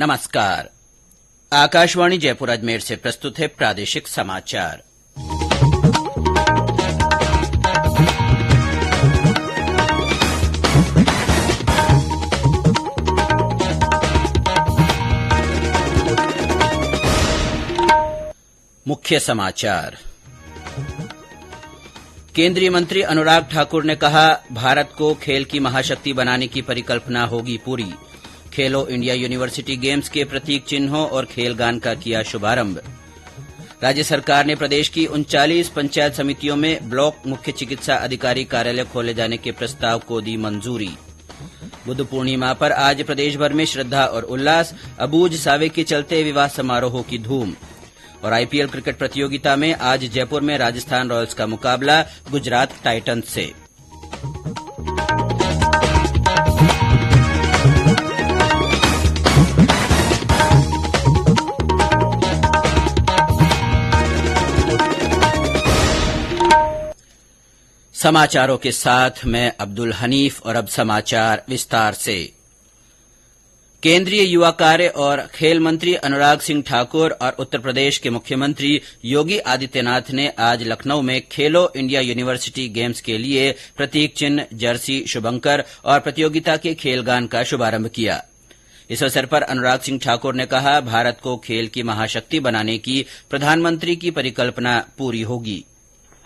नमस्कार। आकाशवाणी जयपुर अजमेर से प्रस्तुत है प्रादेशिक समाचार। मुख्य समाचार। केंद्रीय मंत्री अनुराग ठाकुर ने कहा, भारत को खेल की महाशक्ति बनाने की परिकल्पना होगी पूरी। खेलो इंडिया यूनिवर्सिटी गेम्स के प्रतीक चिन्हों और खेलगान का किया शुभारंभ। राज्य सरकार ने प्रदेश की 39 पंचायत समितियों में ब्लॉक मुख्य चिकित्सा अधिकारी कार्यालय खोले जाने के प्रस्ताव को दी मंजूरी। बुद्ध पूर्णिमा पर आज प्रदेशभर में श्रद्धा और उल्लास, अबूझ सावे के चलते विवाह समारोहों की धूम। और आईपीएल क्रिकेट प्रतियोगिता में आज जयपुर में राजस्थान रॉयल्स का मुकाबला गुजरात टाइटंस से। समाचारों के साथ मैं अब्दुल हनीफ और अब समाचार विस्तार से। केंद्रीय युवा कार्य और खेल मंत्री अनुराग सिंह ठाकुर और उत्तर प्रदेश के मुख्यमंत्री योगी आदित्यनाथ ने आज लखनऊ में खेलो इंडिया यूनिवर्सिटी गेम्स के लिए प्रतीक चिन्ह, जर्सी, शुभंकर और प्रतियोगिता के खेलगान का शुभारंभ किया। इस अवसर पर अनुराग सिंह ठाकुर ने कहा, भारत को खेल की महाशक्ति बनाने की प्रधानमंत्री की परिकल्पना पूरी होगी।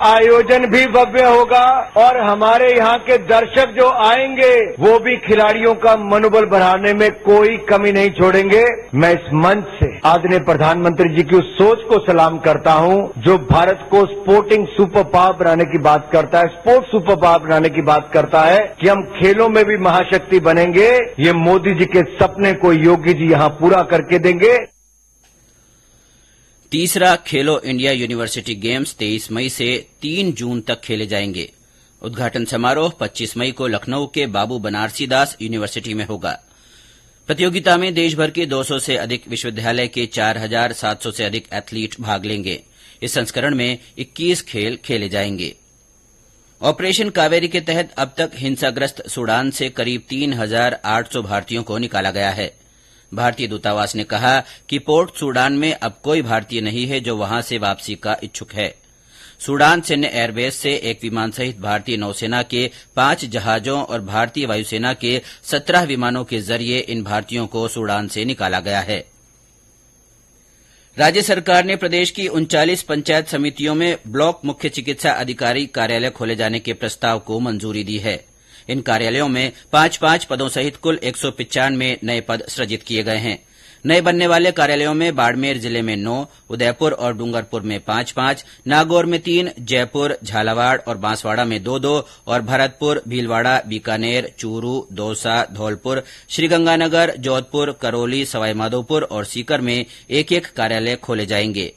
आयोजन भी भव्य होगा और हमारे यहाँ के दर्शक जो आएंगे वो भी खिलाड़ियों का मनोबल बढ़ाने में कोई कमी नहीं छोड़ेंगे। मैं इस मंच से आदरणीय प्रधानमंत्री जी की उस सोच को सलाम करता हूँ जो भारत को स्पोर्टिंग सुपर पावर बनाने की बात करता है, स्पोर्ट्स सुपर पावर बनाने की बात करता है कि हम खेलों में भी महाशक्ति बनेंगे। ये मोदी जी के सपने को योगी जी यहाँ पूरा करके देंगे। तीसरा खेलो इंडिया यूनिवर्सिटी गेम्स 23 मई से 3 जून तक खेले जाएंगे। उद्घाटन समारोह 25 मई को लखनऊ के बाबू बनारसी दास यूनिवर्सिटी में होगा। प्रतियोगिता में देशभर के 200 से अधिक विश्वविद्यालय के 4700 से अधिक एथलीट भाग लेंगे। इस संस्करण में 21 खेल खेले जाएंगे। ऑपरेशन कावेरी के तहत अब तक हिंसाग्रस्त सूडान से करीब 3800 भारतीयों को निकाला गया है। भारतीय दूतावास ने कहा कि पोर्ट सूडान में अब कोई भारतीय नहीं है जो वहां से वापसी का इच्छुक है। सूडान सैन्य एयरबेस से एक विमान सहित भारतीय नौसेना के 5 जहाजों और भारतीय वायुसेना के 17 विमानों के जरिए इन भारतीयों को सूडान से निकाला गया है। राज्य सरकार ने प्रदेश की 39 पंचायत समितियों में ब्लॉक मुख्य चिकित्सा अधिकारी कार्यालय खोले जाने के प्रस्ताव को मंजूरी दी है। इन कार्यालयों में 5-5 पदों सहित कुल 195 नए पद सृजित किए गए हैं। नए बनने वाले कार्यालयों में बाड़मेर जिले में 9, उदयपुर और डूंगरपुर में 5-5, नागौर में 3, जयपुर, झालावाड़ और बांसवाड़ा में 2-2 और भरतपुर, भीलवाड़ा, बीकानेर, चूरू, दौसा, धौलपुर, श्रीगंगानगर, जोधपुर, करौली, सवाईमाधोपुर और सीकर में 1-1 कार्यालय खोले जाएंगे।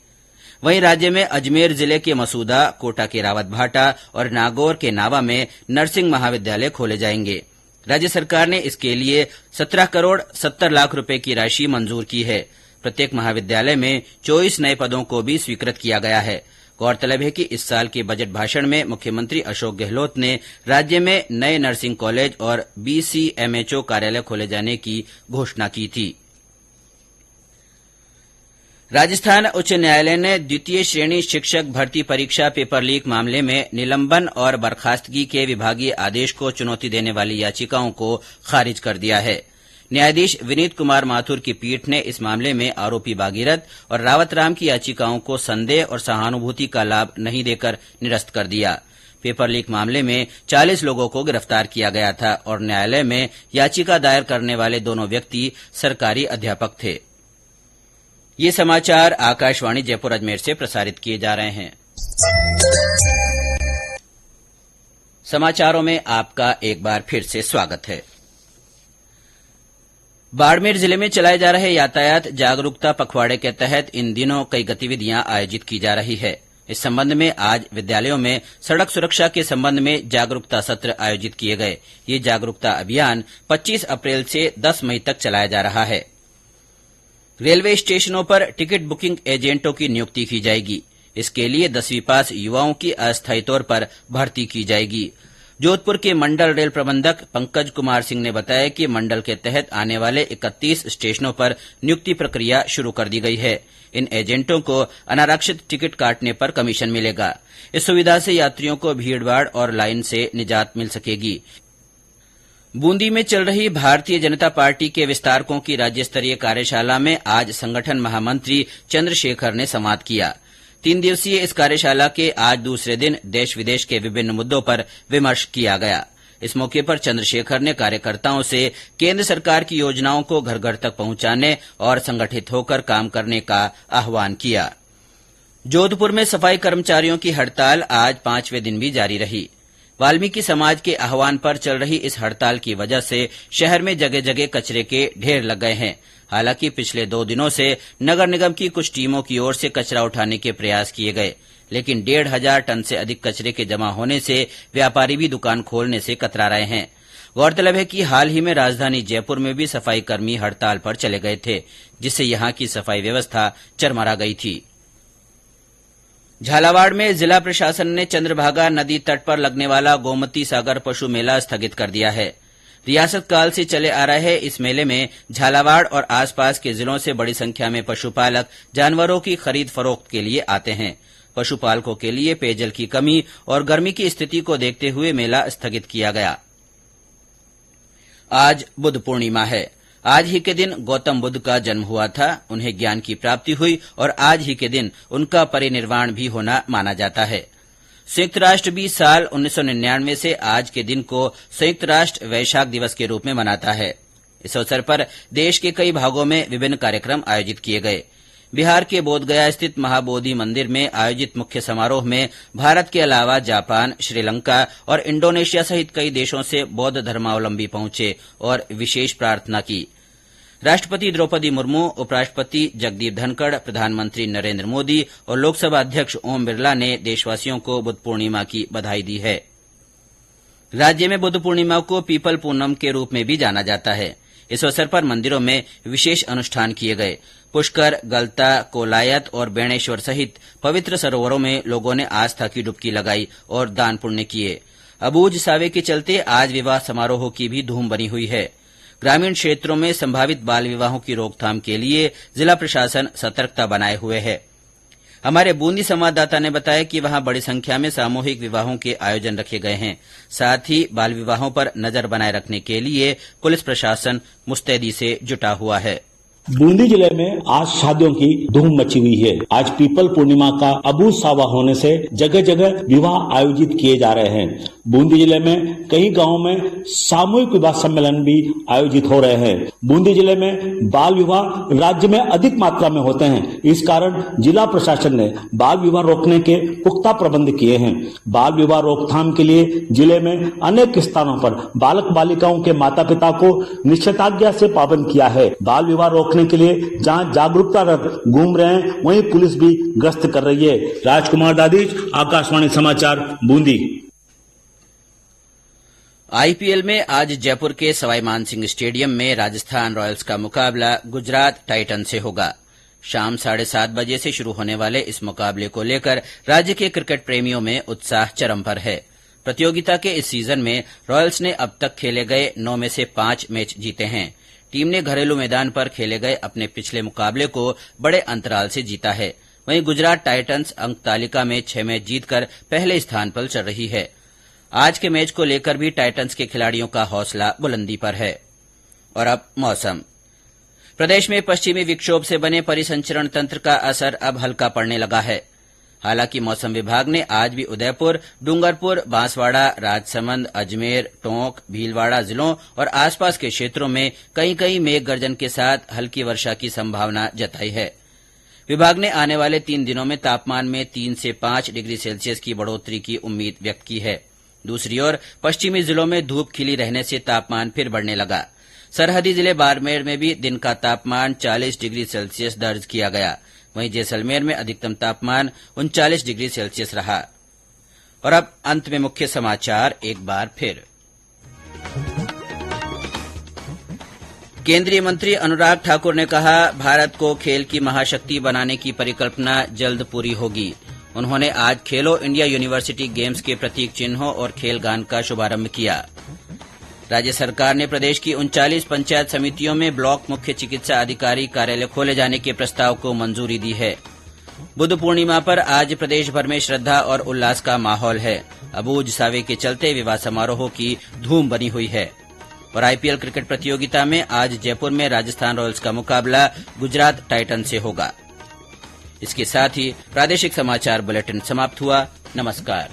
वहीं राज्य में अजमेर जिले के मसूदा, कोटा के रावतभाटा और नागौर के नावा में नर्सिंग महाविद्यालय खोले जाएंगे। राज्य सरकार ने इसके लिए 17 करोड़ 70 लाख रुपए की राशि मंजूर की है। प्रत्येक महाविद्यालय में 24 नए पदों को भी स्वीकृत किया गया है। गौरतलब है कि इस साल के बजट भाषण में मुख्यमंत्री अशोक गहलोत ने राज्य में नए नर्सिंग कॉलेज और बीसीएमएचओ कार्यालय खोले जाने की घोषणा की थी। राजस्थान उच्च न्यायालय ने द्वितीय श्रेणी शिक्षक भर्ती परीक्षा पेपर लीक मामले में निलंबन और बर्खास्तगी के विभागीय आदेश को चुनौती देने वाली याचिकाओं को खारिज कर दिया है। न्यायाधीश विनीत कुमार माथुर की पीठ ने इस मामले में आरोपी बागीरथ और रावत राम की याचिकाओं को संदेह और सहानुभूति का लाभ नहीं देकर निरस्त कर दिया। पेपर लीक मामले में 40 लोगों को गिरफ्तार किया गया था और न्यायालय में याचिका दायर करने वाले दोनों व्यक्ति सरकारी अध्यापक थे। ये समाचार आकाशवाणी जयपुर अजमेर से प्रसारित किए जा रहे हैं। समाचारों में आपका एक बार फिर से स्वागत है। बाड़मेर जिले में चलाए जा रहे यातायात जागरूकता पखवाड़े के तहत इन दिनों कई गतिविधियां आयोजित की जा रही है। इस संबंध में आज विद्यालयों में सड़क सुरक्षा के संबंध में जागरूकता सत्र आयोजित किए गए। ये जागरूकता अभियान 25 अप्रैल से 10 मई तक चलाया जा रहा है। रेलवे स्टेशनों पर टिकट बुकिंग एजेंटों की नियुक्ति की जाएगी। इसके लिए 10वीं पास युवाओं की अस्थायी तौर पर भर्ती की जाएगी। जोधपुर के मंडल रेल प्रबंधक पंकज कुमार सिंह ने बताया कि मंडल के तहत आने वाले 31 स्टेशनों पर नियुक्ति प्रक्रिया शुरू कर दी गई है। इन एजेंटों को अनारक्षित टिकट काटने पर कमीशन मिलेगा। इस सुविधा से यात्रियों को भीड़भाड़ और लाइन से निजात मिल सकेगी। बूंदी में चल रही भारतीय जनता पार्टी के विस्तारकों की राज्य स्तरीय कार्यशाला में आज संगठन महामंत्री चंद्रशेखर ने संवाद किया। 3 दिवसीय इस कार्यशाला के आज दूसरे दिन देश विदेश के विभिन्न मुद्दों पर विमर्श किया गया। इस मौके पर चंद्रशेखर ने कार्यकर्ताओं से केंद्र सरकार की योजनाओं को घर घर तक पहुंचाने और संगठित होकर काम करने का आह्वान किया। जोधपुर में सफाई कर्मचारियों की हड़ताल आज 5वें दिन भी जारी रही। वाल्मीकि समाज के आह्वान पर चल रही इस हड़ताल की वजह से शहर में जगह जगह कचरे के ढेर लग गए हैं। हालांकि पिछले 2 दिनों से नगर निगम की कुछ टीमों की ओर से कचरा उठाने के प्रयास किए गए, लेकिन 1,500 टन से अधिक कचरे के जमा होने से व्यापारी भी दुकान खोलने से कतरा रहे हैं। गौरतलब है कि हाल ही में राजधानी जयपुर में भी सफाई कर्मी हड़ताल पर चले गए थे, जिससे यहां की सफाई व्यवस्था चरमरा गई थी। झालावाड़ में जिला प्रशासन ने चंद्रभागा नदी तट पर लगने वाला गोमती सागर पशु मेला स्थगित कर दिया है। रियासत काल से चले आ रहे इस मेले में झालावाड़ और आसपास के जिलों से बड़ी संख्या में पशुपालक जानवरों की खरीद फरोख्त के लिए आते हैं। पशुपालकों के लिए पेयजल की कमी और गर्मी की स्थिति को देखते हुए मेला स्थगित किया गया। आज बुद्ध पूर्णिमा है। आज ही के दिन गौतम बुद्ध का जन्म हुआ था, उन्हें ज्ञान की प्राप्ति हुई और आज ही के दिन उनका परिनिर्वाण भी होना माना जाता है। संयुक्त राष्ट्र भी साल 1999 से आज के दिन को संयुक्त राष्ट्र वैशाख दिवस के रूप में मनाता है। इस अवसर पर देश के कई भागों में विभिन्न कार्यक्रम आयोजित किए गए। बिहार के बोधगया स्थित महाबोधि मंदिर में आयोजित मुख्य समारोह में भारत के अलावा जापान, श्रीलंका और इंडोनेशिया सहित कई देशों से बौद्ध धर्मावलंबी पहुंचे और विशेष प्रार्थना की। राष्ट्रपति द्रौपदी मुर्मू, उपराष्ट्रपति जगदीप धनखड़, प्रधानमंत्री नरेंद्र मोदी और लोकसभा अध्यक्ष ओम बिरला ने देशवासियों को बुद्ध पूर्णिमा की बधाई दी है। राज्य में बुद्ध पूर्णिमा को पीपल पूनम के रूप में भी जाना जाता है। इस अवसर पर मंदिरों में विशेष अनुष्ठान किए गए। पुष्कर, गलता, कोलायत और बेणेश्वर सहित पवित्र सरोवरों में लोगों ने आस्था की डुबकी लगाई और दान पुण्य किए। अबूझ सावे के चलते आज विवाह समारोहों की भी धूम बनी हुई है। ग्रामीण क्षेत्रों में संभावित बाल विवाहों की रोकथाम के लिए जिला प्रशासन सतर्कता बनाए हुए है। हमारे बूंदी संवाददाता ने बताया कि वहां बड़ी संख्या में सामूहिक विवाहों के आयोजन रखे गए हैं। साथ ही बाल विवाहों पर नजर बनाए रखने के लिए पुलिस प्रशासन मुस्तैदी से जुटा हुआ है। बूंदी जिले में आज शादियों की धूम मची हुई है। आज पीपल पूर्णिमा का अबूझ सावा होने से जगह जगह विवाह आयोजित किए जा रहे हैं। बूंदी जिले में कई गांवों में सामूहिक विवाह सम्मेलन भी आयोजित हो रहे हैं। बूंदी जिले में बाल विवाह राज्य में अधिक मात्रा में होते हैं। इस कारण जिला प्रशासन ने बाल विवाह रोकने के पुख्ता प्रबंध किए हैं। बाल विवाह रोकथाम के लिए जिले में अनेक स्थानों पर बालक बालिकाओं के माता पिता को निषेधाज्ञा से पाबंद किया है। बाल विवाह रोकने के लिए जहां जागरूकता रथ घूम रहे हैं, वहीं पुलिस भी गश्त कर रही है। राजकुमार दादीज, आकाशवाणी समाचार, बूंदी। आईपीएल में आज जयपुर के सवाई मानसिंह स्टेडियम में राजस्थान रॉयल्स का मुकाबला गुजरात टाइटन से होगा। शाम 7:30 बजे से शुरू होने वाले इस मुकाबले को लेकर राज्य के क्रिकेट प्रेमियों में उत्साह चरम पर है। प्रतियोगिता के इस सीजन में रॉयल्स ने अब तक खेले गए 9 में से 5 मैच जीते हैं। टीम ने घरेलू मैदान पर खेले गए अपने पिछले मुकाबले को बड़े अंतराल से जीता है। वहीं गुजरात टाइटंस अंक तालिका में 6 मैच जीतकर पहले स्थान पर चल रही है। आज के मैच को लेकर भी टाइटंस के खिलाड़ियों का हौसला बुलंदी पर है। और अब मौसम। प्रदेश में पश्चिमी विक्षोभ से बने परिसंचरण तंत्र का असर अब हल्का पड़ने लगा है। हालांकि मौसम विभाग ने आज भी उदयपुर, डूंगरपुर, बांसवाड़ा, राजसमंद, अजमेर, टोंक, भीलवाड़ा जिलों और आसपास के क्षेत्रों में कहीं कहीं मेघ गर्जन के साथ हल्की वर्षा की संभावना जताई है। विभाग ने आने वाले 3 दिनों में तापमान में 3 से 5 डिग्री सेल्सियस की बढ़ोतरी की उम्मीद व्यक्त की है। दूसरी ओर पश्चिमी जिलों में धूप खिली रहने से तापमान फिर बढ़ने लगा। सरहदी जिले बाड़मेर में भी दिन का तापमान 40 डिग्री सेल्सियस दर्ज किया गया। वहीं जैसलमेर में अधिकतम तापमान 39 डिग्री सेल्सियस रहा। और अब अंत में मुख्य समाचार एक बार फिर। केंद्रीय मंत्री अनुराग ठाकुर ने कहा, भारत को खेल की महाशक्ति बनाने की परिकल्पना जल्द पूरी होगी। उन्होंने आज खेलो इंडिया यूनिवर्सिटी गेम्स के प्रतीक चिन्हों और खेल गान का शुभारंभ किया। राज्य सरकार ने प्रदेश की 39 पंचायत समितियों में ब्लॉक मुख्य चिकित्सा अधिकारी कार्यालय खोले जाने के प्रस्ताव को मंजूरी दी है। बुद्ध पूर्णिमा पर आज प्रदेश भर में श्रद्धा और उल्लास का माहौल है। अबूझ सावे के चलते विवाह समारोहों की धूम बनी हुई है। और आईपीएल क्रिकेट प्रतियोगिता में आज जयपुर में राजस्थान रॉयल्स का मुकाबला गुजरात टाइटन से होगा। इसके साथ ही प्रादेशिक समाचार बुलेटिन समाप्त हुआ। नमस्कार।